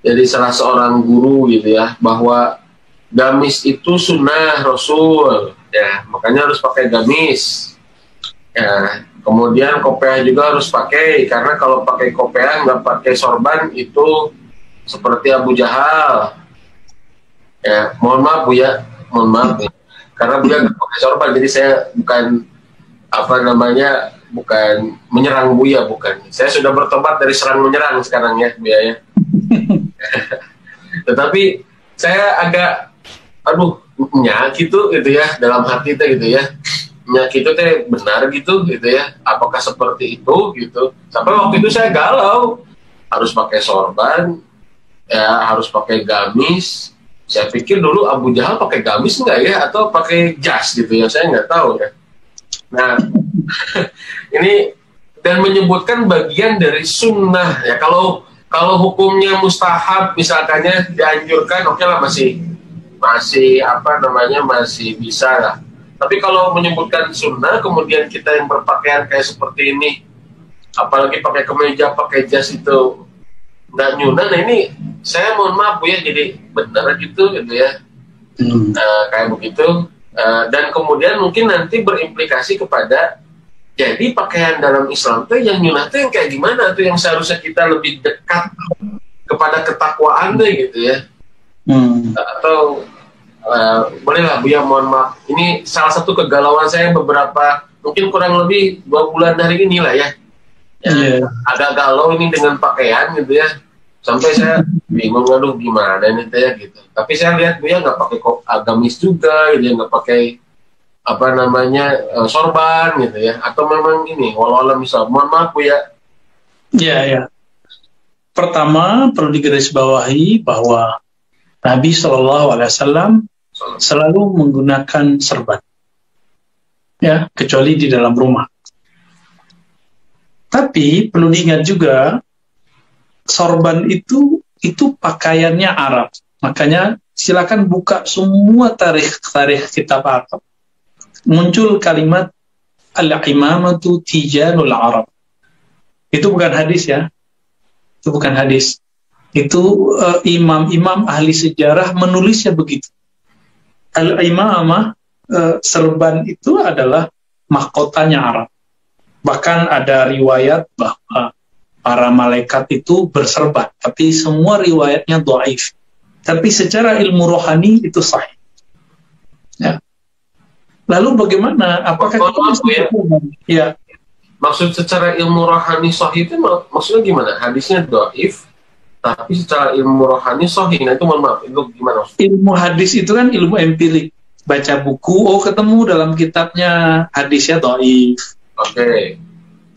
dari salah seorang guru gitu ya, bahwa gamis itu sunnah Rasul, ya makanya harus pakai gamis. Ya, kemudian kopiah juga harus pakai, karena kalau pakai kopiah nggak pakai sorban itu seperti Abu Jahal. Ya, mohon maaf Bu ya, mohon maaf ya. Karena Buya nggak pakai sorban, jadi saya bukan bukan menyerang Buya, bukan. Saya sudah bertobat dari serang menyerang sekarang ya Buya ya. Tetapi saya agak nyak gitu ya dalam hati teh gitu ya. Nyak itu teh benar gitu ya. Apakah seperti itu gitu? Sampai waktu itu saya galau, harus pakai sorban, ya harus pakai gamis. Saya pikir dulu Abu Jahal pakai gamis enggak ya, atau pakai jas gitu ya, saya nggak tahu ya. Nah, ini dan menyebutkan bagian dari sunnah ya. Kalau hukumnya mustahab misalkannya dianjurkan, oke lah, masih masih bisa lah. Tapi kalau menyebutkan sunnah kemudian kita yang berpakaian kayak seperti ini, apalagi pakai kemeja, pakai jas itu nggak nyunah, nah ini saya mohon maaf Bu ya, jadi benar gitu ya. Kayak begitu. Dan kemudian mungkin nanti berimplikasi kepada, jadi pakaian dalam Islam tuh yang nyunah tuh yang kayak gimana tuh, yang seharusnya kita lebih dekat kepada ketakwaan tuh gitu ya. Atau bolehlah Bu ya, mohon maaf, ini salah satu kegalauan saya beberapa, mungkin kurang lebih 2 bulan hari ini lah ya. Agak galau ini dengan pakaian gitu ya, sampai saya bingung, aduh gimana ini teh gitu. Tapi saya lihat Bu ya nggak pakai gamis juga gitu ya, nggak pakai sorban gitu ya, atau memang ini walau misal, mohon maaf Bu ya. Ya. Pertama perlu digarisbawahi bahwa Nabi SAW selalu menggunakan serban, ya, kecuali di dalam rumah. Tapi perlu diingat juga, sorban itu pakaiannya Arab. Makanya silakan buka semua tarikh kitab Arab. Muncul kalimat al-imamatu tijanul Arab. Itu bukan hadis ya. Itu bukan hadis. Itu imam-imam ahli sejarah menulisnya begitu. Al-imamah, serban itu adalah mahkotanya Arab. Bahkan ada riwayat bahwa para malaikat itu berserban, tapi semua riwayatnya dhaif. Tapi secara ilmu rohani itu sahih. Ya. Lalu bagaimana? Apakah ya? Maksud secara ilmu rohani sahih itu maksudnya gimana? Hadisnya dhaif, tapi secara ilmu rohani sahih. Nah itu mohon maaf, itu gimana? Ilmu hadis itu kan ilmu empirik. Baca buku, ketemu dalam kitabnya hadisnya dhaif. Oke.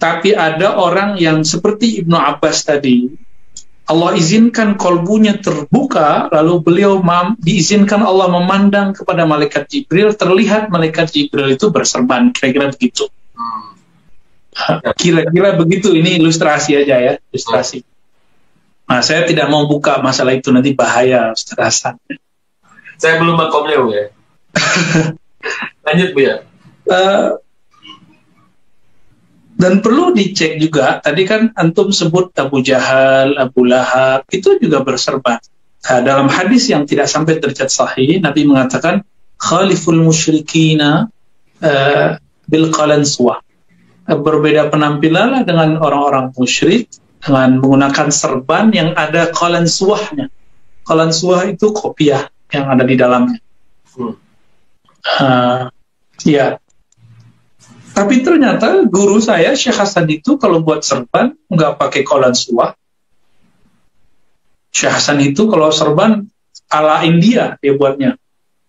Tapi ada orang yang seperti Ibnu Abbas tadi, Allah izinkan kolbunya terbuka, lalu beliau diizinkan Allah memandang kepada malaikat Jibril, terlihat malaikat Jibril itu berserban, kira-kira begitu. Kira-kira begitu, ini ilustrasi aja ya, ilustrasi. Nah, saya tidak mau buka masalah itu, nanti bahaya Ustaz Hasan. Saya belum makomnya Bu ya. Lanjut Bu ya. Dan perlu dicek juga, tadi kan antum sebut Abu Jahal, Abu Lahab, itu juga berserban. Nah, dalam hadis yang tidak sampai derajat sahih, Nabi mengatakan, khaliful musyrikina bil qalansuwah. Berbeda penampilanlah dengan orang-orang musyrik, dengan menggunakan serban yang ada qalansuwahnya. Qalansuwah itu kopiah yang ada di dalamnya. Ya. Tapi ternyata guru saya, Syekh Hasan itu kalau buat serban nggak pakai qalansuwah. Syekh Hasan itu kalau serban ala India dia buatnya.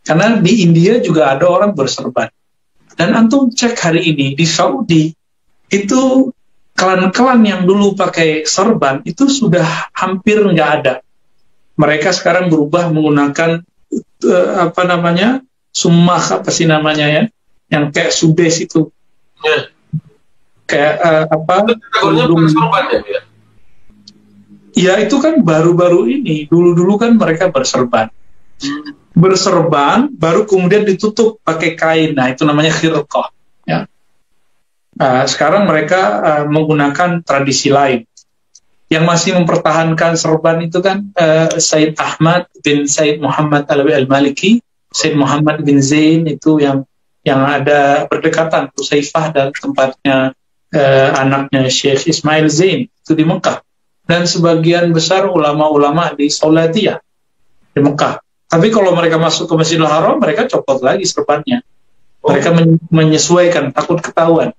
Karena di India juga ada orang berserban. Dan antum cek hari ini di Saudi, itu klan-klan yang dulu pakai serban itu sudah hampir nggak ada. Mereka sekarang berubah menggunakan summah yang kayak subes itu. Kayak ya itu kan baru-baru ini. Dulu-dulu kan mereka berserban. Berserban baru kemudian ditutup pakai kain. Nah, itu namanya khirqah, ya. Sekarang mereka menggunakan tradisi lain. Yang masih mempertahankan serban itu kan Said Ahmad bin Said Muhammad Alawi Al-Maliki, Said Muhammad bin Zain itu yang ada berdekatan Usaifah dan tempatnya anaknya Syekh Ismail Zain itu di Mekah, dan sebagian besar ulama-ulama di Sauladiyah di Mekah. Tapi kalau mereka masuk ke Masjidil Haram, mereka copot lagi serbannya. Mereka menyesuaikan, takut ketahuan.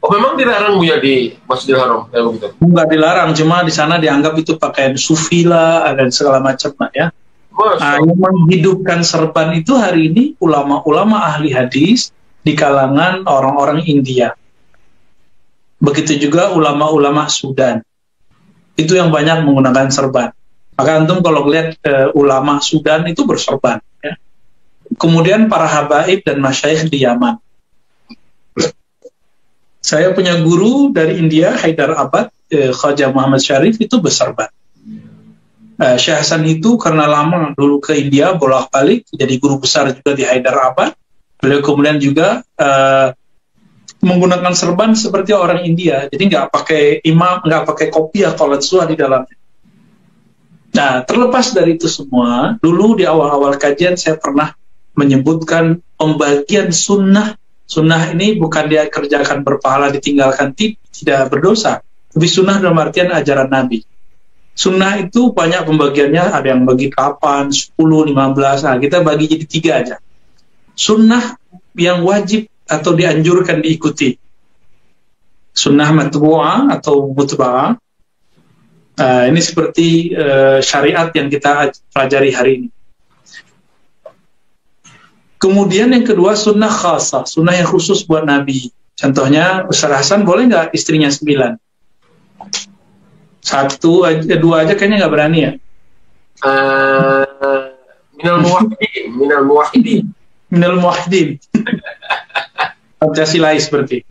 Oh, memang dilarang Buya di Masjidil Haram kayak begitu? Enggak dilarang, cuma di sana dianggap itu pakaian sufi lah dan segala macam lah ya. Nah, yang menghidupkan serban itu hari ini ulama-ulama ahli hadis di kalangan orang-orang India. Begitu juga ulama-ulama Sudan. Itu yang banyak menggunakan serban. Maka antum kalau lihat ulama Sudan itu berserban. Ya. Kemudian para habaib dan masyayikh di Yaman. Saya punya guru dari India, Haidar Abad, Khaja Muhammad Syarif itu berserban. Syekh Hasan itu karena lama dulu ke India, bolak-balik, jadi guru besar juga di Haidar Abad. Beliau kemudian juga menggunakan serban seperti orang India, jadi nggak pakai imam, nggak pakai kopiah kalau di dalamnya. Nah, terlepas dari itu semua, dulu di awal-awal kajian saya pernah menyebutkan pembagian sunnah. Sunnah ini bukan dia kerjakan berpahala, ditinggalkan tidak berdosa. Tapi sunnah dalam artian ajaran Nabi. Sunnah itu banyak pembagiannya, ada yang bagi 8, 10, 15, nah kita bagi jadi 3 aja. Sunnah yang wajib atau dianjurkan diikuti. Sunnah matbu'ah atau mutba'ah. Ini seperti syariat yang kita pelajari hari ini. Kemudian yang kedua sunnah khasah, sunnah yang khusus buat Nabi. Contohnya Ustaz Hasan boleh nggak istrinya 9? 1, 2 aja kayaknya nggak berani ya. Minal muwahhidin. Pancasilais berarti.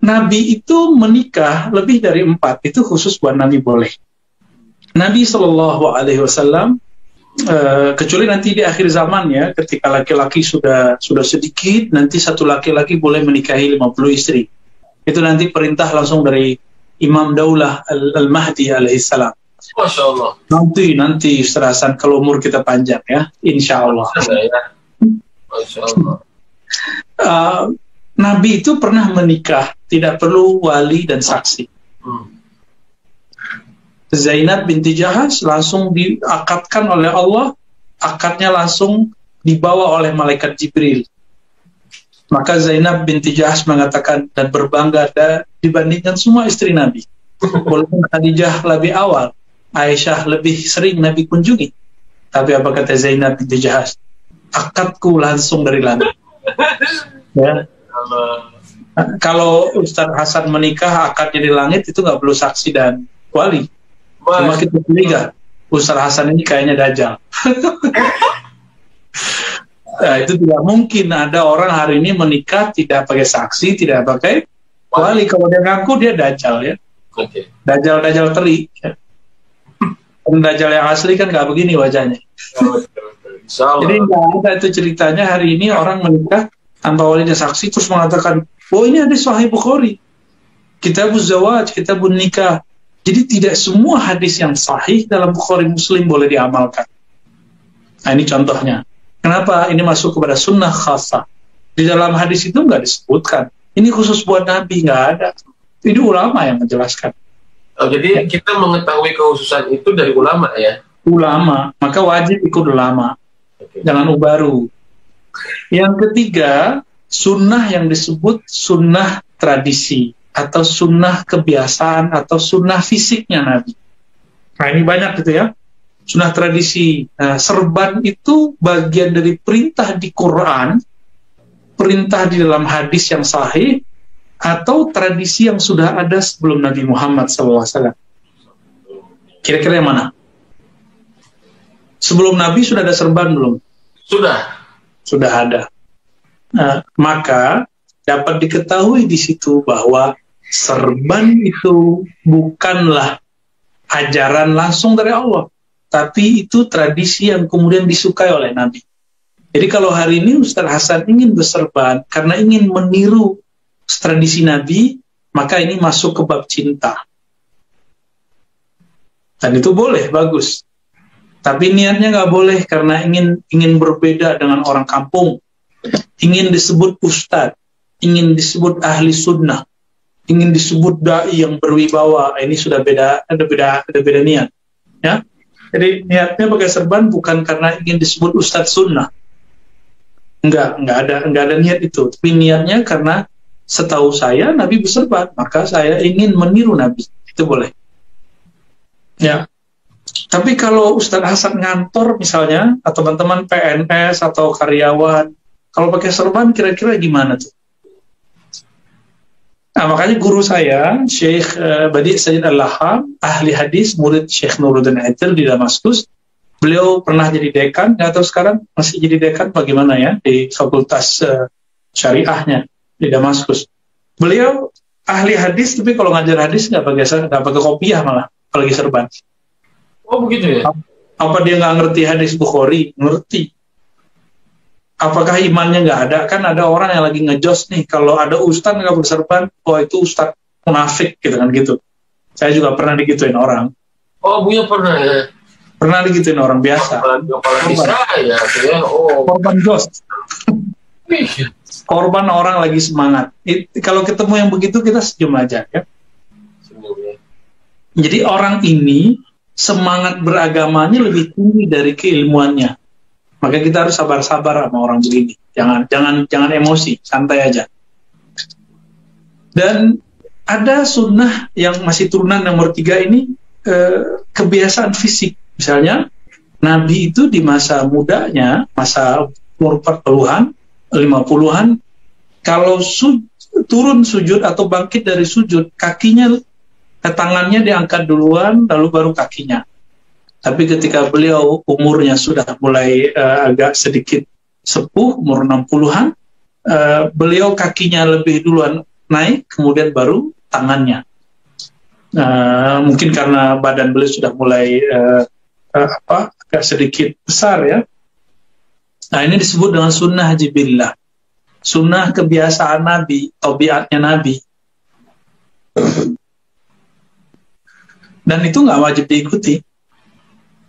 Nabi itu menikah lebih dari 4, itu khusus buat Nabi boleh. Nabi SAW kecuali nanti di akhir zaman ya, ketika laki-laki sudah sedikit, nanti satu laki-laki boleh menikahi 50 istri. Itu nanti perintah langsung dari Imam Daulah Al-Mahdi alaihissalam. Masya Allah. Nanti Ustaz Hasan kalau umur kita panjang ya, insya Allah. Masya Allah. Nabi itu pernah menikah, tidak perlu wali dan saksi. Zainab binti Jahash langsung diakadkan oleh Allah, akadnya langsung dibawa oleh malaikat Jibril. Maka Zainab binti Jahash mengatakan dan berbangga dibandingkan semua istri Nabi. Walaupun Khadijah lebih awal, Aisyah lebih sering Nabi kunjungi. Tapi apa kata Zainab binti Jahash? Akadku langsung dari langit. Ya. Kalau Ustaz Hasan menikah akadnya di langit itu nggak perlu saksi dan wali. Cuma kita curiga Ustaz Hasan ini kayaknya dajjal. Nah, itu tidak mungkin ada orang hari ini menikah tidak pakai saksi, tidak pakai wali. Kalau dia ngaku dia dajjal ya. Dajjal teri. Dajjal yang asli kan nggak begini wajahnya. Jadi nggak ada itu ceritanya hari ini orang menikah tanpa wali dan saksi terus mengatakan, oh ini ada Sahih Bukhari, Kitabuz Zawaj, Kitabun Nikah. Jadi tidak semua hadis yang sahih dalam Bukhari Muslim boleh diamalkan. Nah ini contohnya. Kenapa ini masuk kepada sunnah khasah? Di dalam hadis itu nggak disebutkan. Ini khusus buat Nabi, nggak ada. Ini ulama yang menjelaskan. Oh, jadi kita mengetahui kekhususan itu dari ulama ya? Ulama, maka wajib ikut ulama. Jangan ubaru. Yang ketiga, sunnah yang disebut sunnah tradisi atau sunnah kebiasaan atau sunnah fisiknya Nabi. Nah ini banyak gitu ya. Sunnah tradisi. Nah, serban itu bagian dari perintah di Quran, perintah di dalam hadis yang sahih, atau tradisi yang sudah ada sebelum Nabi Muhammad SAW. Kira-kira yang mana? Sebelum Nabi sudah ada serban belum? Sudah ada. Nah, maka dapat diketahui di situ bahwa serban itu bukanlah ajaran langsung dari Allah, tapi itu tradisi yang kemudian disukai oleh Nabi. Jadi kalau hari ini Ustaz Hasan ingin berserban karena ingin meniru tradisi Nabi, maka ini masuk ke bab cinta. Dan itu boleh, bagus. Tapi niatnya nggak boleh karena ingin berbeda dengan orang kampung, ingin disebut ustadz, ingin disebut ahli sunnah, ingin disebut dai yang berwibawa. Ini sudah ada beda niat. Ya, jadi niatnya pakai serban bukan karena ingin disebut ustadz sunnah. Enggak ada niat itu. Tapi niatnya karena setahu saya Nabi berserban, maka saya ingin meniru Nabi. Itu boleh. Ya. Tapi kalau Ustadz Hasan ngantor misalnya, atau teman-teman PNS atau karyawan, kalau pakai serban kira-kira gimana tuh? Nah, makanya guru saya, Syekh Badi' Sayyid Al-Laham, ahli hadis, murid Syekh Nuruddin Aitir di Damaskus. Beliau pernah jadi dekan, nggak tahu sekarang masih jadi dekan bagaimana ya, di fakultas syariahnya di Damaskus. Beliau ahli hadis, tapi kalau ngajar hadis nggak pakai kopiah malah, apalagi serban. Oh begitu ya? Apa dia nggak ngerti hadis Bukhari? Ngerti. Apakah imannya nggak ada? Kan ada orang yang lagi ngejos nih, kalau ada ustadz nggak berserban, oh itu ustadz munafik gitu kan gitu. Saya juga pernah digituin orang. Oh, Buya pernah ya? Pernah digituin orang biasa. Apalagi saya ya. Oh. Korban jos. Korban orang lagi semangat. Kalau ketemu yang begitu kita senyum aja ya. Senyum ya. Jadi orang ini semangat beragamanya lebih tinggi dari keilmuannya. Maka kita harus sabar-sabar sama orang begini. Jangan emosi, santai aja. Dan ada sunnah yang masih turunan nomor 3 ini, kebiasaan fisik. Misalnya, Nabi itu di masa mudanya, masa umur 40-an, 50-an, kalau turun sujud atau bangkit dari sujud, tangannya diangkat duluan, lalu baru kakinya. Tapi ketika beliau umurnya sudah mulai agak sedikit sepuh, umur 60-an, beliau kakinya lebih duluan naik, kemudian baru tangannya. Mungkin karena badan beliau sudah mulai agak sedikit besar ya. Nah, ini disebut dengan sunnah jibillah, sunnah kebiasaan Nabi, tabiatnya Nabi. Dan itu nggak wajib diikuti.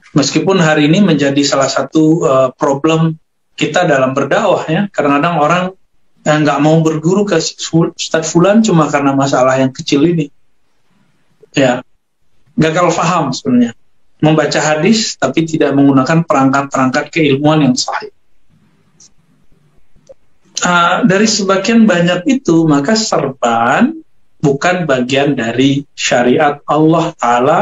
Meskipun hari ini menjadi salah satu problem kita dalam berdakwah ya. Kadang-kadang orang nggak mau berguru ke Ustadz Fulan cuma karena masalah yang kecil ini. Ya, gagal paham sebenarnya. Membaca hadis tapi tidak menggunakan perangkat-perangkat keilmuan yang sahih. Dari sebagian banyak itu, maka serban bukan bagian dari syariat Allah Ta'ala,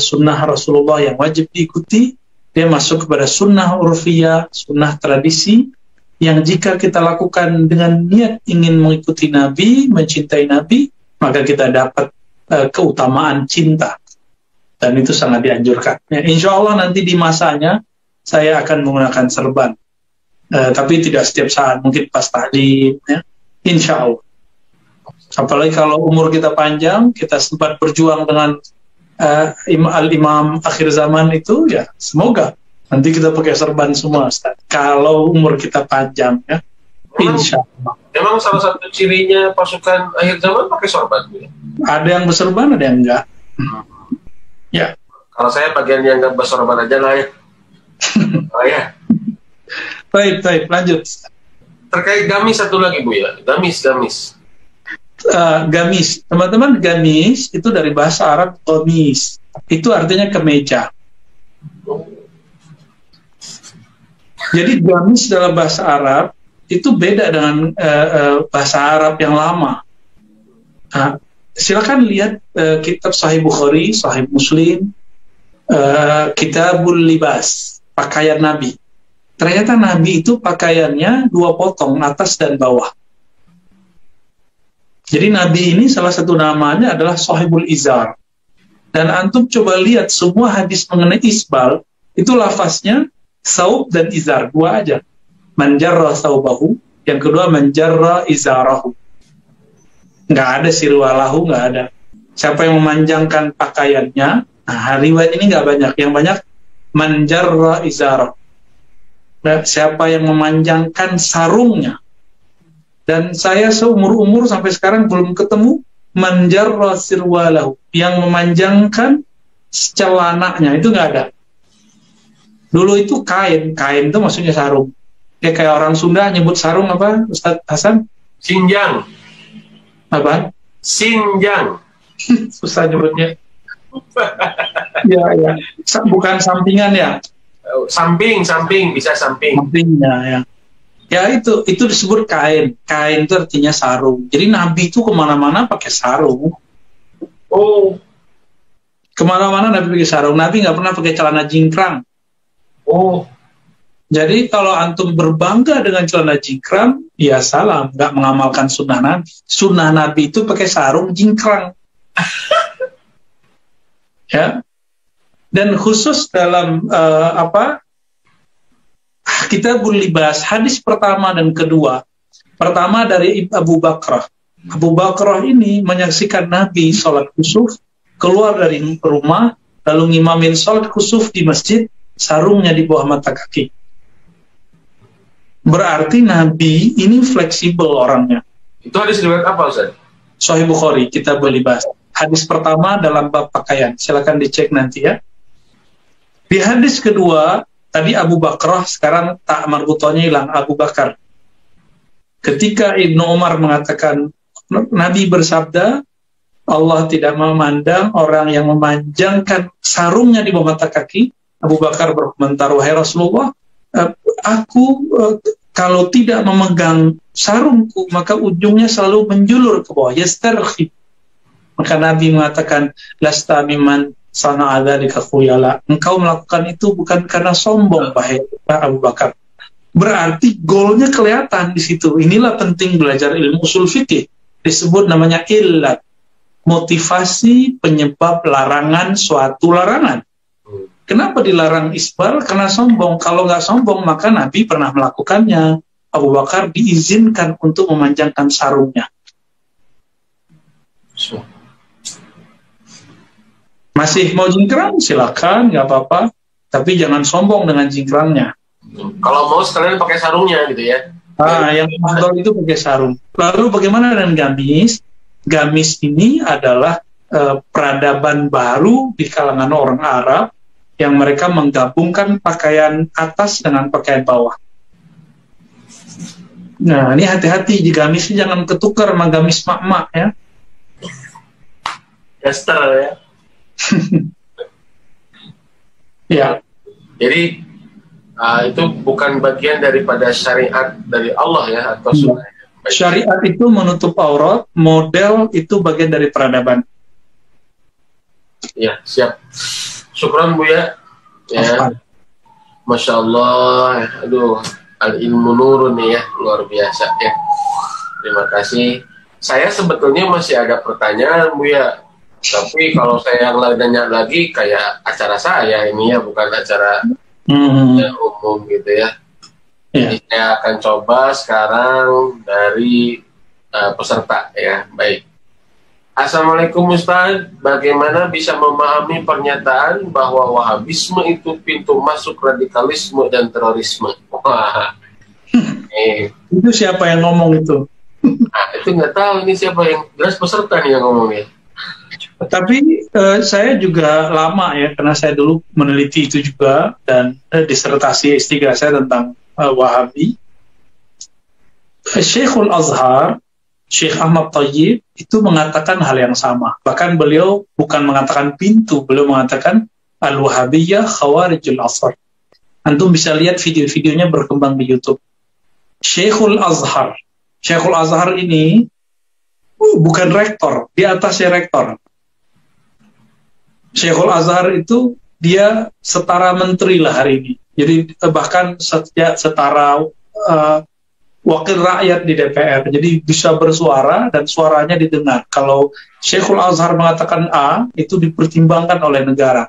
sunnah Rasulullah yang wajib diikuti. Dia masuk kepada sunnah urfiyah, sunnah tradisi, yang jika kita lakukan dengan niat ingin mengikuti Nabi, mencintai Nabi, maka kita dapat keutamaan cinta. Dan itu sangat dianjurkan. Ya, insya Allah nanti di masanya, saya akan menggunakan serban. Tapi tidak setiap saat, mungkin pas taklim, ya. Insya Allah. Apalagi kalau umur kita panjang, kita sempat berjuang dengan Al-Imam akhir zaman itu, ya semoga nanti kita pakai serban semua, Ustaz. Kalau umur kita panjang, ya. Insya Allah. Memang salah satu cirinya pasukan akhir zaman pakai sorban, ya? Ada yang berserban, ada yang enggak. Ya. Kalau saya bagian yang enggak bersorban aja lah ya. Oh ya. Baik, lanjut. Terkait gamis satu lagi Bu ya, gamis. Gamis, teman-teman, gamis itu dari bahasa Arab qamis, itu artinya kemeja. Jadi gamis dalam bahasa Arab itu beda dengan bahasa Arab yang lama. Silakan lihat kitab Sahih Bukhari, Sahih Muslim, Kitabul Libas, pakaian Nabi. Ternyata Nabi itu pakaiannya 2 potong, atas dan bawah. Jadi Nabi ini salah satu namanya adalah Sahibul Izar. Dan antum coba lihat semua hadis mengenai isbal, itu lafaznya saub dan izar, 2 aja. Manjarra saubahu, yang kedua manjarra izarahu. Nggak ada sirwalahu, nggak ada. Siapa yang memanjangkan pakaiannya, nah riwayat ini nggak banyak. Yang banyak manjarra izarahu. Nah, siapa yang memanjangkan sarungnya. Dan saya seumur-umur sampai sekarang belum ketemu manjarra sirwalahu, yang memanjangkan celananya, itu nggak ada. Dulu itu kain itu maksudnya sarung. Ya, kayak orang Sunda nyebut sarung apa, Ustaz Hasan? Sinjang. Apa? Sinjang. Susah nyebutnya. Ya. Bukan sampingan ya? Samping, bisa samping. Sampingnya ya. Ya itu disebut kain. Kain itu artinya sarung. Jadi Nabi itu kemana-mana pakai sarung. Oh. Kemana-mana Nabi pakai sarung. Nabi nggak pernah pakai celana jingkrang. Oh. Jadi kalau antum berbangga dengan celana jingkrang, ya salam, nggak mengamalkan sunnah Nabi. Sunnah Nabi itu pakai sarung jingkrang. Ya. Dan khusus dalam Kitabul Libas, hadis pertama dan kedua. Pertama dari Abu Bakrah. Abu Bakrah ini menyaksikan Nabi sholat khusuf, keluar dari rumah, lalu ngimamin sholat khusuf di masjid, sarungnya di bawah mata kaki. Berarti Nabi ini fleksibel orangnya. Itu hadis riwayat apa, Ustaz? Sahih Bukhari, Kitabul Libas. Hadis pertama dalam bab pakaian. Silakan dicek nanti ya. Di hadis kedua, tadi Abu Bakrah, sekarang tak marbutonya hilang, Abu Bakar. Ketika Ibnu Umar mengatakan, Nabi bersabda, Allah tidak memandang orang yang memanjangkan sarungnya di bawah mata kaki. Abu Bakar berkomentar, wahai Rasulullah, aku kalau tidak memegang sarungku, maka ujungnya selalu menjulur ke bawah, yastarkhib. Maka Nabi mengatakan, lasta miman sana adzalika khuyala. Engkau melakukan itu bukan karena sombong, wahai Abu Bakar. Berarti golnya kelihatan di situ. Inilah penting belajar ilmu usul fikih. Disebut namanya illat. Motivasi penyebab larangan suatu larangan. Kenapa dilarang isbal? Karena sombong. Kalau nggak sombong, maka Nabi pernah melakukannya. Abu Bakar diizinkan untuk memanjangkan sarungnya. Masih mau jingkrang? Silakan, nggak apa-apa. Tapi jangan sombong dengan jingkrangnya. Kalau mau sekalian pakai sarungnya gitu ya. Yang afdal itu pakai sarung. Lalu bagaimana dengan gamis? Gamis ini adalah peradaban baru di kalangan orang Arab yang mereka menggabungkan pakaian atas dengan pakaian bawah. Nah, ini hati-hati, di gamisnya jangan ketukar sama gamis mak-mak ya. Ester ya. Ya. Jadi itu bukan bagian daripada syariat dari Allah ya, atau sunnah. Syariat itu menutup aurat, model itu bagian dari peradaban. Ya, siap. Syukran Bu ya. Masya Allah. Aduh, al-ilmu nurun nih ya, luar biasa ya. Terima kasih. Saya sebetulnya masih ada pertanyaan Bu ya. Tapi kalau saya yang nanya lagi kayak acara saya ini ya, bukan acara umum gitu ya. Jadi saya akan coba sekarang dari peserta ya. Baik. Assalamualaikum Ustaz, bagaimana bisa memahami pernyataan bahwa Wahabisme itu pintu masuk radikalisme dan terorisme? Wah. Itu siapa yang ngomong itu? Itu nggak tahu, ini siapa yang jelas peserta nih yang ngomongnya. Tapi saya juga lama ya, karena saya dulu meneliti itu juga, dan disertasi S3 saya tentang Wahabi. Syekhul Azhar, Syekh Ahmad Thayyib itu mengatakan hal yang sama. Bahkan beliau bukan mengatakan pintu, beliau mengatakan Al-Wahabiyyah Khawarijul Asr. Antum bisa lihat video-videonya berkembang di YouTube. Syekhul Azhar ini bukan rektor, di atasnya rektor. Syekhul Azhar itu dia setara menteri lah hari ini. Jadi bahkan setara wakil rakyat di DPR, jadi bisa bersuara dan suaranya didengar. Kalau Syekhul Azhar mengatakan A, itu dipertimbangkan oleh negara.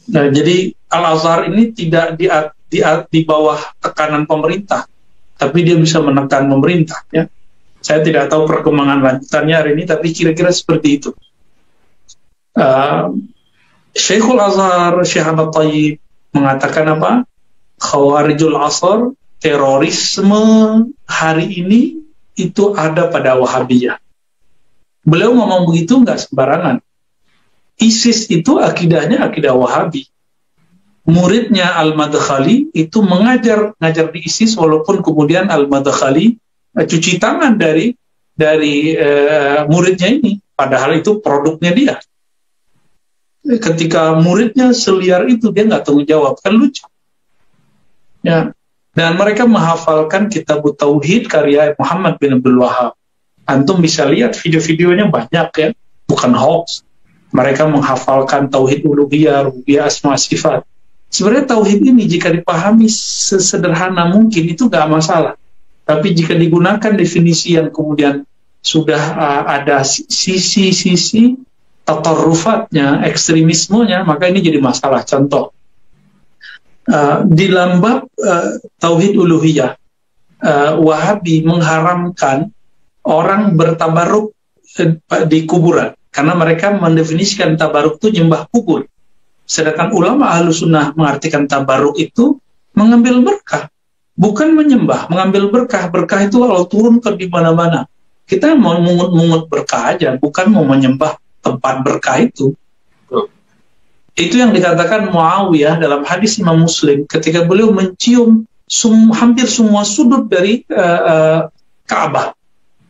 Nah, jadi Al-Azhar ini tidak di bawah tekanan pemerintah, tapi dia bisa menekan pemerintah. Ya. Saya tidak tahu perkembangan lanjutannya hari ini, tapi kira-kira seperti itu. Syekhul Azhar, Syekh Ahmad Thayyib mengatakan apa? Khawarijul Asr, terorisme hari ini itu ada pada Wahabiyah. Beliau ngomong begitu nggak sembarangan. ISIS itu akidahnya akidah Wahabi. Muridnya Al-Madkhali itu ngajar di ISIS, walaupun kemudian Al-Madkhali cuci tangan dari muridnya ini, padahal itu produknya dia. Ketika muridnya seliar itu, dia nggak tanggung jawab, kan lucu. Ya. Dan mereka menghafalkan kitab Tauhid karya Muhammad bin Abdul Wahab. Antum bisa lihat video-videonya banyak ya, bukan hoax. Mereka menghafalkan Tauhid Uluhiyah, Rububiyah, Asma Sifat. Sebenarnya Tauhid ini jika dipahami sesederhana mungkin itu nggak masalah. Tapi jika digunakan definisi yang kemudian sudah ada sisi-sisi tatarrufatnya, ekstremismenya, maka ini jadi masalah. Contoh, di dalam bab Tauhid Uluhiyah, Wahabi mengharamkan orang bertabaruk di kuburan, karena mereka mendefinisikan tabaruk itu nyembah kubur. Sedangkan ulama Ahlus Sunnah mengartikan tabaruk itu mengambil berkah, bukan menyembah, mengambil berkah. Berkah itu kalau turun ke di mana-mana. Kita mau mungut-mungut berkah aja, bukan mau menyembah tempat berkah itu. Itu yang dikatakan Muawiyah dalam hadis Imam Muslim ketika beliau mencium hampir semua sudut dari Ka'bah.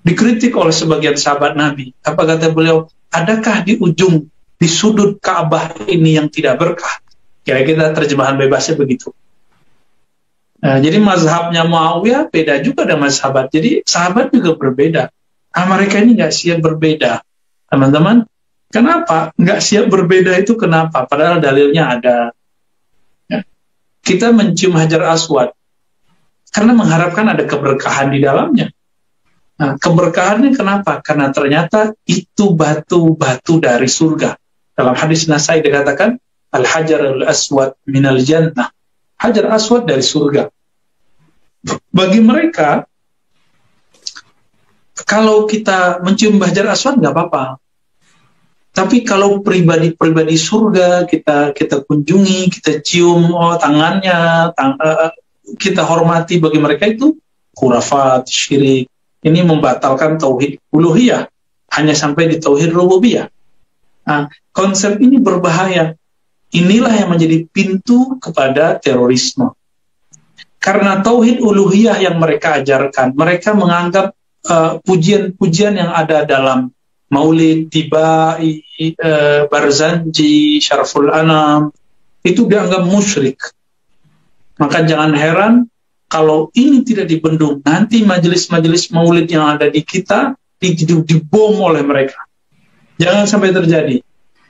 Dikritik oleh sebagian sahabat Nabi. Apa kata beliau? Adakah di ujung, di sudut Ka'bah ini yang tidak berkah? Kira-kira terjemahan bebasnya begitu. Jadi mazhabnya Muawiyah beda juga dengan sahabat. Jadi sahabat juga berbeda. Mereka ini nggak siap berbeda. Teman-teman, kenapa nggak siap berbeda itu kenapa? Padahal dalilnya ada. Ya. Kita mencium Hajar Aswad karena mengharapkan ada keberkahan di dalamnya. Nah, keberkahannya kenapa? Karena ternyata itu batu-batu dari surga. Dalam hadis Nasai dikatakan, Al-Hajar Al-Aswad minal jannah. Hajar Aswad dari surga. Bagi mereka, kalau kita mencium Hajar Aswad nggak apa-apa. Tapi kalau pribadi surga, kita kunjungi, kita cium tangannya, kita hormati, bagi mereka itu khurafat, syirik. Ini membatalkan Tauhid Uluhiyah, hanya sampai di Tauhid Rububiyah. Nah, konsep ini berbahaya. Inilah yang menjadi pintu kepada terorisme. Karena Tauhid Uluhiyah yang mereka ajarkan, mereka menganggap pujian-pujian yang ada dalam Maulid, Tibai, Barzanji, Syaraful Anam, itu dianggap musyrik. Maka jangan heran kalau ini tidak dibendung, nanti majelis-majelis maulid yang ada di kita dibom oleh mereka. Jangan sampai terjadi.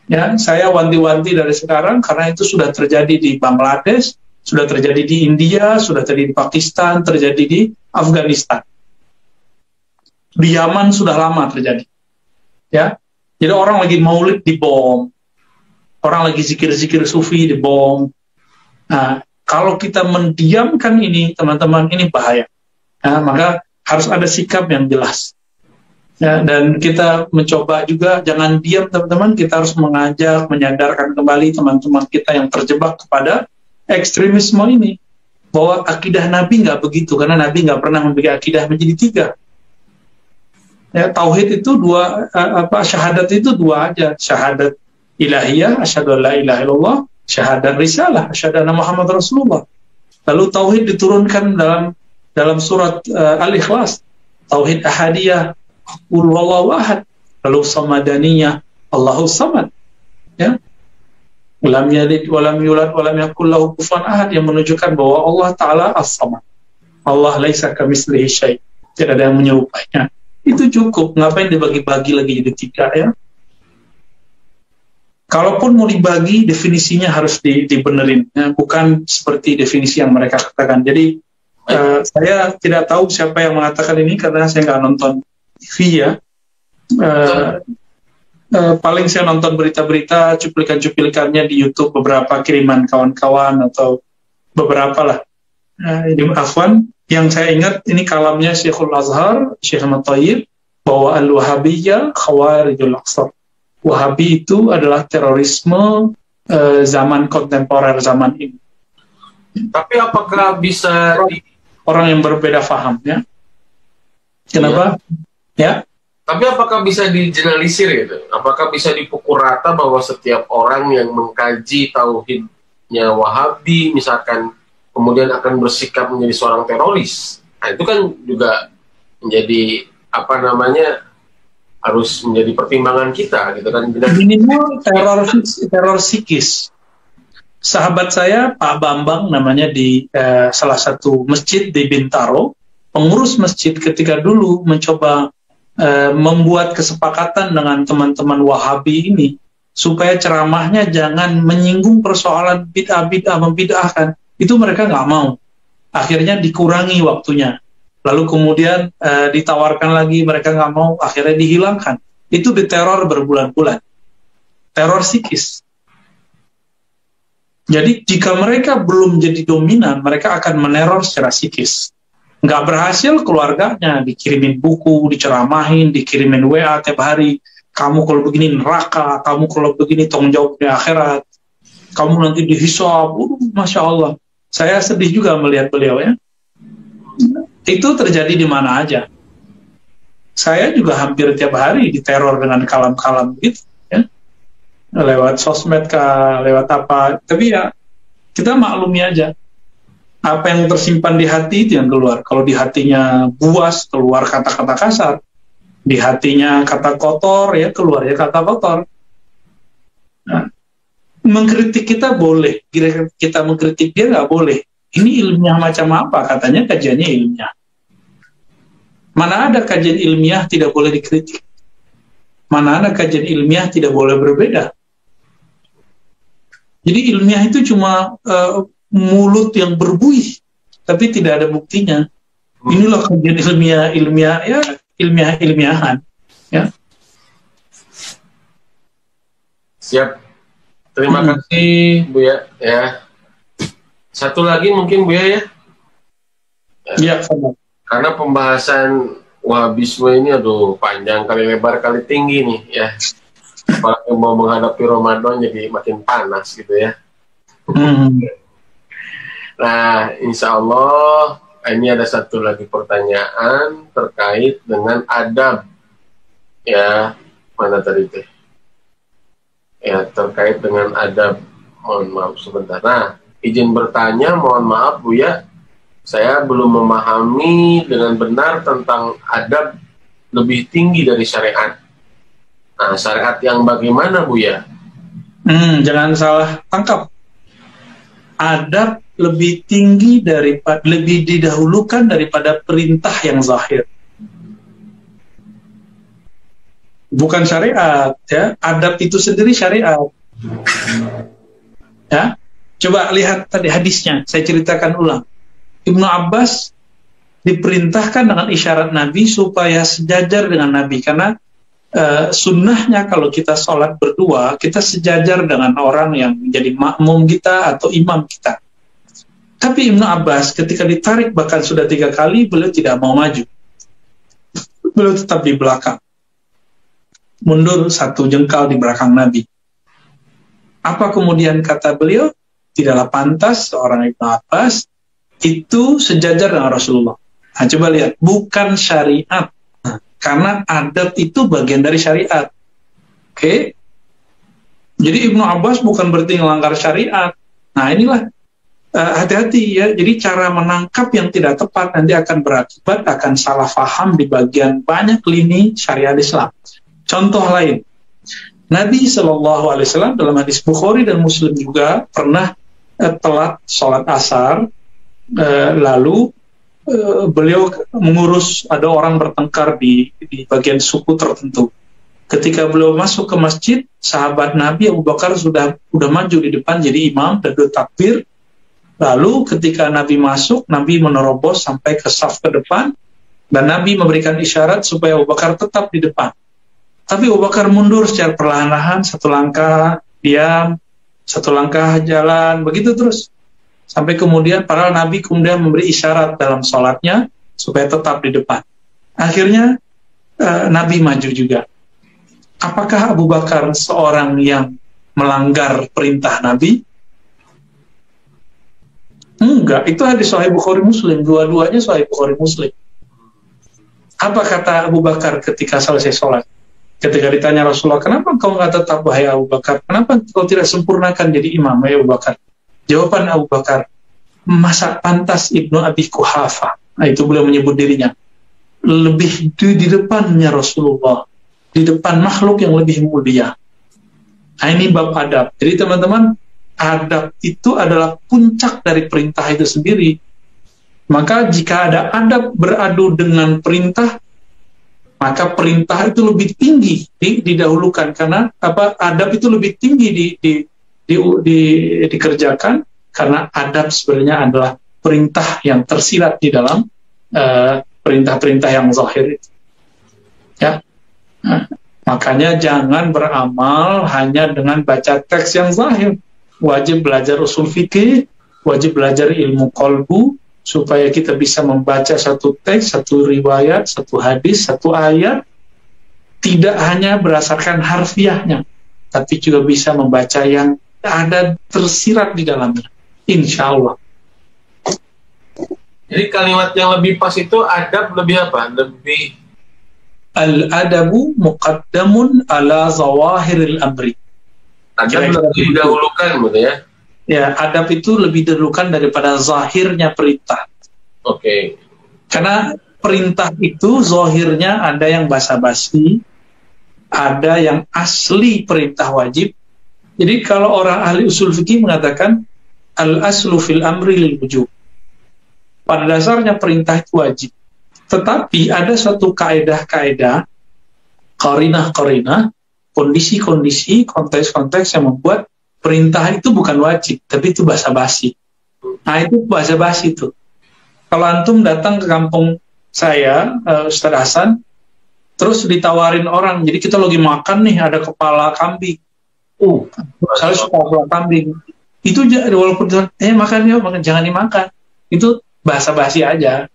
Ya, saya wanti-wanti dari sekarang karena itu sudah terjadi di Bangladesh, sudah terjadi di India, sudah terjadi di Pakistan, terjadi di Afghanistan. Di Yaman sudah lama terjadi. Ya, jadi orang lagi maulid dibom, orang lagi zikir-zikir sufi dibom. Nah, kalau kita mendiamkan ini, teman-teman, ini bahaya. Ya, maka harus ada sikap yang jelas. Ya, dan kita mencoba juga jangan diam, teman-teman. Kita harus mengajak, menyadarkan kembali teman-teman kita yang terjebak kepada ekstremisme ini, bahwa akidah Nabi nggak begitu, karena Nabi nggak pernah membagi akidah menjadi tiga. Ya, tauhid itu dua, syahadat itu dua aja, syahadat ilahiyah, asyhadu an la ilaha illallah, syahadat risalah, asyhadu anna Muhammad Rasulullah. Lalu tauhid diturunkan dalam surat Al-Ikhlas, tauhid ahadiyah, qul huwallahu ahad, lalu samadaniyah, Allahu samad. Ya. Lam yalid wa lam yulad wa lam yakul lahu kufuwan ahad, yang menunjukkan bahwa Allah taala as-samad. Allah laisa kamitslihi syai'. Tidak ada yang menyerupainya. Itu cukup, ngapain dibagi-bagi lagi jadi tiga, ya? Kalaupun mau dibagi, definisinya harus dibenerin, ya? Bukan seperti definisi yang mereka katakan. Jadi saya tidak tahu siapa yang mengatakan ini karena saya nggak nonton TV, ya. Paling saya nonton berita-berita, cuplikan-cuplikannya di YouTube, beberapa kiriman kawan-kawan atau beberapa lah. Ini Afwan. Yang saya ingat ini kalamnya Syekhul Azhar, Syekh Ahmad Thayyib, bahwa Al-Wahabiyyah Khawarijul Aqsar. Wahabi itu adalah terorisme zaman kontemporer zaman ini. Tapi apakah bisa orang yang berbeda faham, ya? Kenapa? Ya. Tapi apakah bisa digeneralisir gitu? Apakah bisa dipukul rata bahwa setiap orang yang mengkaji tauhidnya Wahabi misalkan kemudian akan bersikap menjadi seorang teroris? Nah, itu kan juga menjadi apa namanya, harus menjadi pertimbangan kita gitu kan. Minimal teror psikis. Sahabat saya Pak Bambang namanya di salah satu masjid di Bintaro, pengurus masjid ketika dulu mencoba membuat kesepakatan dengan teman-teman Wahabi ini supaya ceramahnya jangan menyinggung persoalan bid'ah membid'ahkan, itu mereka nggak mau. Akhirnya dikurangi waktunya, lalu kemudian ditawarkan lagi, mereka nggak mau, akhirnya dihilangkan. Itu diteror berbulan-bulan, teror psikis. Jadi jika mereka belum jadi dominan, mereka akan meneror secara psikis. Nggak berhasil, keluarganya dikirimin buku, diceramahin, dikirimin WA tiap hari. Kamu kalau begini neraka, kamu kalau begini tanggung jawab di akhirat, kamu nanti dihisab. Masya Allah. Saya sedih juga melihat beliau ya. Itu terjadi di mana aja. Saya juga hampir tiap hari diteror dengan kalam-kalam gitu ya. Lewat sosmed kah, lewat apa. Tapi ya kita maklumi aja. Apa yang tersimpan di hati itu yang keluar. Kalau di hatinya buas, keluar kata-kata kasar. Di hatinya kata kotor, ya keluar ya kata kotor. Nah, mengkritik kita boleh, kita mengkritik dia nggak boleh. Ini ilmiah macam apa? Katanya kajiannya ilmiah. Mana ada kajian ilmiah tidak boleh dikritik? Mana ada kajian ilmiah tidak boleh berbeda? Jadi ilmiah itu cuma mulut yang berbuih, tapi tidak ada buktinya. Inilah kajian ilmiah ya, ilmiahan. Ya. Siap. Terima kasih Bu ya. Ya. Satu lagi mungkin Bu ya. Ya, sama. Karena pembahasan Wahabisme ini aduh panjang kali lebar kali tinggi nih ya. Apalagi mau menghadapi Ramadan jadi makin panas gitu ya. Nah, insya Allah ini ada satu lagi pertanyaan terkait dengan adab. Ya, mana tadi teh? Ya, terkait dengan adab. Mohon maaf sebentar. Nah, izin bertanya, mohon maaf Bu ya. Saya belum memahami dengan benar tentang adab lebih tinggi dari syariat. Nah, syariat yang bagaimana Bu ya? Jangan salah tangkap. Adab lebih tinggi daripada, lebih didahulukan daripada perintah yang zahir. Bukan syariat, ya. Adab itu sendiri syariat. Ya. Coba lihat tadi hadisnya, saya ceritakan ulang. Ibnu Abbas diperintahkan dengan isyarat Nabi supaya sejajar dengan Nabi, karena sunnahnya kalau kita sholat berdua, kita sejajar dengan orang yang menjadi makmum kita atau imam kita. Tapi Ibnu Abbas ketika ditarik bahkan sudah 3 kali, beliau tidak mau maju. Beliau tetap di belakang. Mundur 1 jengkal di belakang Nabi. Apa kemudian kata beliau? Tidaklah pantas seorang Ibnu Abbas itu sejajar dengan Rasulullah. Nah, coba lihat, bukan syariat. Karena adab itu bagian dari syariat. Oke? Jadi Ibnu Abbas bukan berarti melanggar syariat. Nah, inilah hati-hati ya. Jadi cara menangkap yang tidak tepat nanti akan berakibat akan salah faham di bagian banyak lini syariat Islam. Contoh lain, Nabi SAW dalam hadis Bukhari dan Muslim juga pernah telat sholat asar, lalu beliau mengurus, ada orang bertengkar di bagian suku tertentu. Ketika beliau masuk ke masjid, sahabat Nabi Abu Bakar sudah maju di depan jadi imam dan takbir. Lalu ketika Nabi masuk, Nabi menerobos sampai ke saf ke depan, dan Nabi memberikan isyarat supaya Abu Bakar tetap di depan. Tapi Abu Bakar mundur secara perlahan-lahan, 1 langkah diam, 1 langkah jalan, begitu terus. Sampai kemudian, padahal Nabi kemudian memberi isyarat dalam sholatnya supaya tetap di depan. Akhirnya Nabi maju juga. Apakah Abu Bakar seorang yang melanggar perintah Nabi? Enggak, itu hadis Sahih Bukhari Muslim, dua-duanya Sahih Bukhari Muslim. Apa kata Abu Bakar ketika selesai sholat? Ketika ditanya Rasulullah, kenapa kau nggak tetap wahai Abu Bakar? Kenapa kau tidak sempurnakan jadi imam, wahai Abu Bakar? Jawaban Abu Bakar, masa pantas Ibnu Abi Quhafa, nah, itu beliau menyebut dirinya, lebih di depannya Rasulullah, di depan makhluk yang lebih mulia. Nah, ini bab adab. Jadi teman-teman, adab itu adalah puncak dari perintah itu sendiri. Maka jika ada adab beradu dengan perintah, maka perintah itu lebih tinggi didahulukan, karena adab itu lebih tinggi dikerjakan, karena adab sebenarnya adalah perintah yang tersirat di dalam perintah-perintah yang zahir itu. Ya, makanya jangan beramal hanya dengan baca teks yang zahir. Wajib belajar usul fikih, wajib belajar ilmu qalbu, supaya kita bisa membaca satu teks, satu riwayat, satu hadis, satu ayat, tidak hanya berdasarkan harfiahnya, tapi juga bisa membaca yang ada tersirat di dalamnya, insya Allah. Jadi kalimat yang lebih pas itu adab lebih apa? Lebih al-adabu muqaddamun ala zawahiril amri. Adab lebih didahulukan, gitu ya? Ya, adab itu lebih didahulukan daripada zahirnya perintah. Oke. Karena perintah itu zahirnya ada yang basa-basi, ada yang asli perintah wajib. Jadi kalau orang ahli usul fikih mengatakan al-aslu fil amri lil wujub. Pada dasarnya perintah itu wajib. Tetapi ada suatu kaedah-kaedah, qarinah-qarinah, kondisi-kondisi, konteks-konteks yang membuat perintah itu bukan wajib, tapi itu basa-basi. Nah, itu basa-basi itu. Kalau antum datang ke kampung saya, Ustaz Hasan, terus ditawarin orang, jadi kita lagi makan nih, ada kepala kambing. Saya suka kepala kambing. Itu walaupun makan ya, makan, jangan dimakan. Itu basa-basi aja.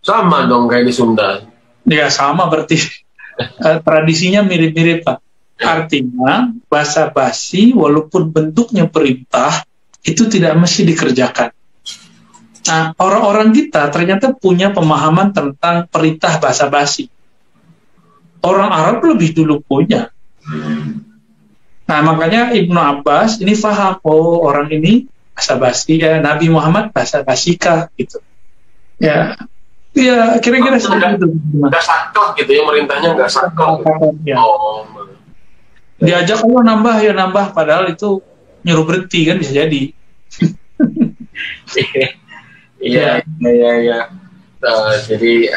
Sama dong kayak di Sunda. Ya sama berarti. Tradisinya mirip-mirip, Pak. Artinya basa-basi walaupun bentuknya perintah itu tidak mesti dikerjakan. Nah, orang-orang kita ternyata punya pemahaman tentang perintah basa-basi. Orang Arab lebih dulu punya. Nah, makanya Ibnu Abbas ini paham, oh orang ini basa-basi, ya Nabi Muhammad basa-basikah gitu. Ya, kira-kira seperti itu. Nggak saklek gitu ya, merintahnya nggak saklek. Ya. Oh. Diajak kalau nambah, padahal itu nyuruh berhenti kan bisa jadi. Iya. Jadi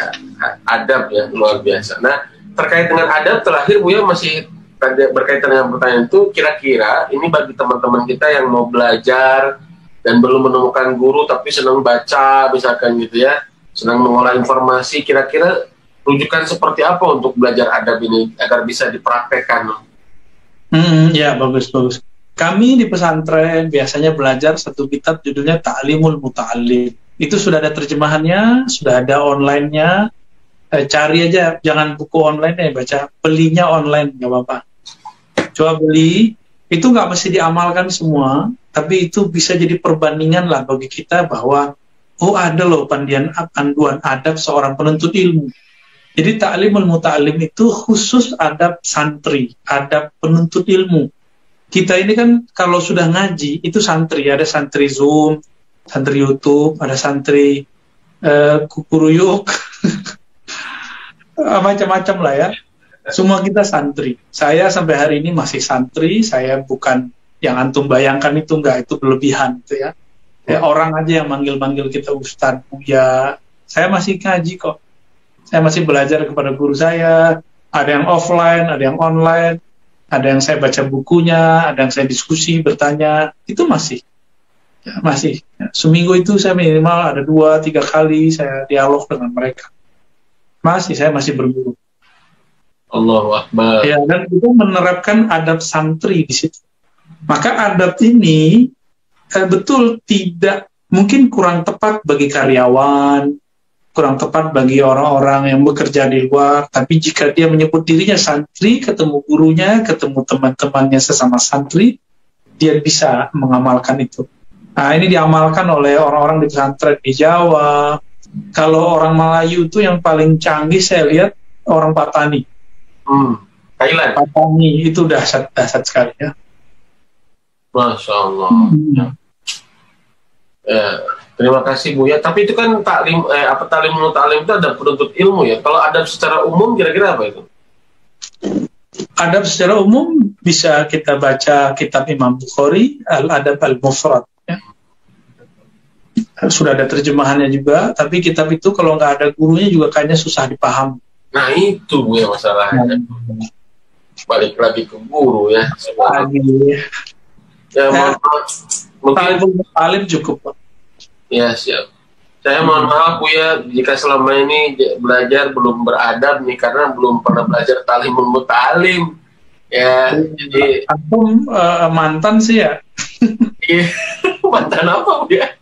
adab ya luar biasa. Nah, terkait dengan adab terakhir Buya masih berkaitan dengan pertanyaan itu, kira-kira ini bagi teman-teman kita yang mau belajar dan belum menemukan guru tapi senang baca misalkan gitu ya, senang mengolah informasi, kira-kira rujukan seperti apa untuk belajar adab ini agar bisa dipraktekkan? Ya, bagus. Kami di pesantren biasanya belajar satu kitab judulnya Ta'limul Muta'allim. Itu sudah ada terjemahannya, sudah ada online-nya. Cari aja, jangan buku online ya, baca. Belinya online, nggak apa-apa. Coba beli, itu nggak mesti diamalkan semua, tapi itu bisa jadi perbandingan lah bagi kita bahwa, oh ada loh panduan adab seorang penuntut ilmu. Jadi Ta'limul Muta'allim itu khusus adab santri, adab penuntut ilmu. Kita ini kan kalau sudah ngaji, itu santri, ada santri Zoom, santri YouTube, ada santri kukuruyuk, macam-macam lah ya. Semua kita santri. Saya sampai hari ini masih santri, saya bukan yang antum bayangkan itu, enggak, itu berlebihan gitu ya. Orang aja yang manggil-manggil kita Ustadz, Buya, saya masih ngaji kok. Saya masih belajar kepada guru saya, ada yang offline, ada yang online, ada yang saya baca bukunya, ada yang saya diskusi, bertanya, itu masih. Seminggu itu saya minimal ada 2-3 kali saya dialog dengan mereka. Saya masih berguru. Allahu Akbar. Ya, dan itu menerapkan adab santri di situ. Maka adab ini betul tidak, mungkin kurang tepat bagi karyawan, kurang tepat bagi orang-orang yang bekerja di luar, tapi jika dia menyebut dirinya santri, ketemu gurunya, ketemu teman-temannya sesama santri, dia bisa mengamalkan itu. Nah, ini diamalkan oleh orang-orang di pesantren di Jawa, Kalau orang Melayu itu yang paling canggih saya lihat orang Patani. Thailand. Patani itu dahsyat sekali ya. Masya Allah. Ya, terima kasih Bu ya. Tapi itu kan taklim taklim itu ada penuntut ilmu ya. Kalau adab secara umum kira-kira apa itu? Adab secara umum bisa kita baca kitab Imam Bukhari, Al-Adab Al-Mufrad. Ya. Sudah ada terjemahannya juga, tapi kitab itu kalau nggak ada gurunya juga kayaknya susah dipaham. Nah itu Bu ya masalahnya. Balik lagi ke guru ya. Ya mungkin alim cukup Pak. Ya siap. Saya mohon maaf Bu ya jika selama ini belajar belum beradab nih karena belum pernah belajar talimul mutalim. Ya, jadi aku mantan sih ya. Iya, mantan apa Bu ya?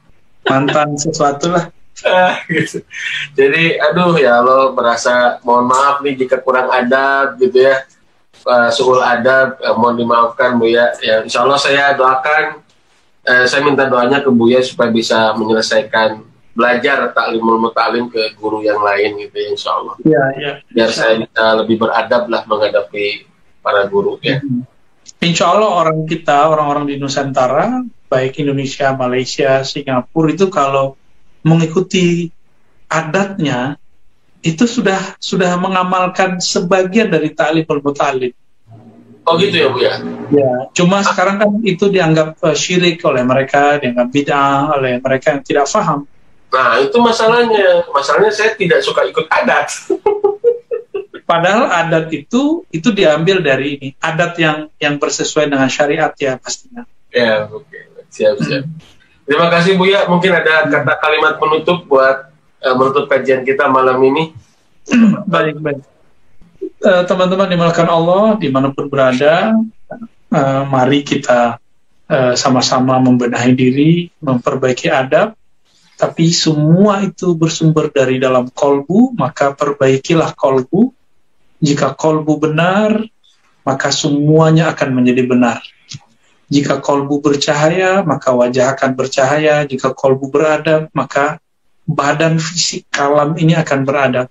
Mantan sesuatu lah. Gitu. Jadi aduh ya Allah merasa mohon maaf nih jika kurang adab gitu ya. Suul adab mohon dimaafkan Bu ya. Ya insya Allah saya doakan saya minta doanya ke Buya supaya bisa menyelesaikan belajar taklimul mutalim ke guru yang lain gitu ya insya Allah. Ya. Biar saya bisa lebih beradab lah menghadapi para guru ya. Insya Allah orang-orang di Nusantara, baik Indonesia, Malaysia, Singapura itu kalau mengikuti adatnya itu sudah mengamalkan sebagian dari taklimul mutalim. Oh gitu ya Bu ya? Ya, cuma sekarang kan itu dianggap syirik oleh mereka, dianggap bid'ah oleh mereka yang tidak paham. Nah itu masalahnya saya tidak suka ikut adat. Padahal adat itu diambil dari ini, adat yang bersesuaian dengan syariat ya pastinya. Ya, oke. Siap. Terima kasih Bu ya, mungkin ada kata kalimat penutup buat menutup kajian kita malam ini. Baik. Teman-teman dimulakan Allah dimanapun berada, mari kita sama-sama membenahi diri, memperbaiki adab, tapi semua itu bersumber dari dalam kolbu, maka perbaikilah kolbu. Jika kolbu benar, maka semuanya akan menjadi benar. Jika kolbu bercahaya, maka wajah akan bercahaya. Jika kolbu beradab, maka badan fisik kalam ini akan beradab.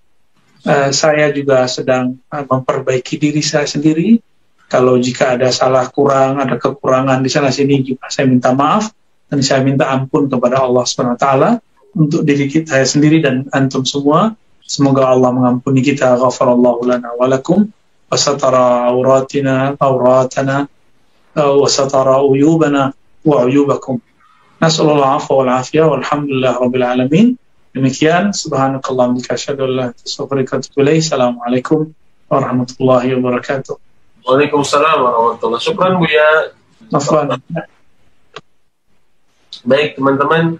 Saya juga sedang memperbaiki diri saya sendiri. Kalau jika ada salah kurang, ada kekurangan di sana sini, juga saya minta maaf dan saya minta ampun kepada Allah SWT untuk diri saya sendiri dan antum semua. Semoga Allah mengampuni kita. Ghafarallahu lana wa lakum wa satara auratana wa satara uyubana wa uyubakum. Nas'alullah afwa wal afiyah walhamdulillah rabbil alamin. Demikian, subhanakallahumma wa bihamdika asyhadu an la ilaha illa anta astaghfiruka wa atubu ilaik. Assalamualaikum warahmatullahi wabarakatuh. Waalaikumsalam warahmatullahi wabarakatuh. Syukran Bu ya. Afwan. Baik teman-teman,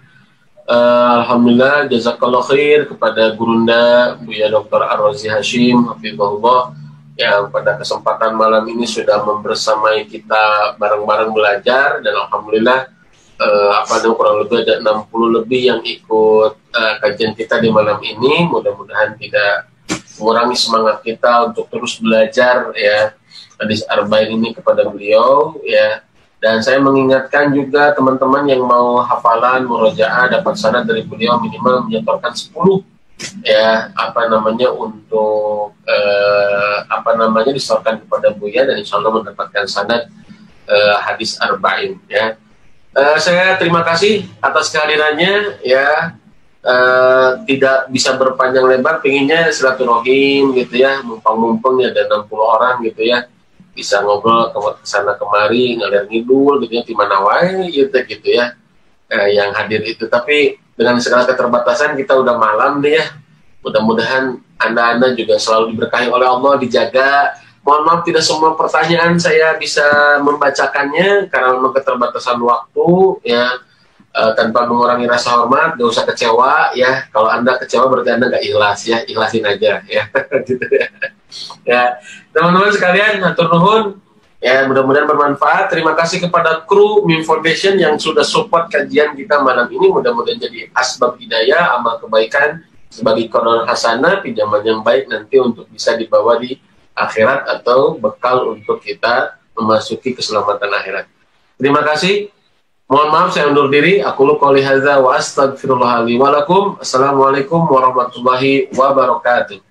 alhamdulillah jazakallahu khair kepada Gurunda Buya Dr. Ar-Razi Hashim hafizahullah yang pada kesempatan malam ini sudah membersamai kita bareng-bareng belajar, dan alhamdulillah kurang lebih ada 60 lebih yang ikut kajian kita di malam ini. Mudah-mudahan tidak mengurangi semangat kita untuk terus belajar ya hadis arba'in ini kepada beliau ya. Dan saya mengingatkan juga teman-teman yang mau hafalan murojaah dapat sanad dari beliau minimal menyetorkan 10 ya untuk disetorkan kepada Buya, dan insya Allah mendapatkan sanad hadis arba'in ya. Saya terima kasih atas kehadirannya ya. Tidak bisa berpanjang lebar, pengennya silaturahim gitu ya, mumpung ya ada 60 orang gitu ya, bisa ngobrol ke sana kemari ngalir ngidul gitu ya, di mana wae gitu ya yang hadir itu. Tapi dengan segala keterbatasan kita udah malam nih ya, mudah-mudahan anda juga selalu diberkahi oleh Allah, dijaga. Mohon maaf tidak semua pertanyaan saya bisa membacakannya karena memang keterbatasan waktu ya. Tanpa mengurangi rasa hormat, gak usah kecewa ya. Kalau anda kecewa berarti anda gak ikhlas ya, ikhlasin aja ya. Gitu ya. Ya, teman-teman sekalian, hatur nuhun ya, mudah-mudahan bermanfaat. Terima kasih kepada kru Mim Foundation yang sudah support kajian kita malam ini. Mudah-mudahan jadi asbab hidayah, amal kebaikan sebagai qadar hasanah, pinjaman yang baik nanti untuk bisa dibawa di akhirat atau bekal untuk kita memasuki keselamatan akhirat. Terima kasih. Mohon maaf saya undur diri. Aku lu qouli hadza wa astaghfirullah li wa lakum. Assalamualaikum warahmatullahi wabarakatuh.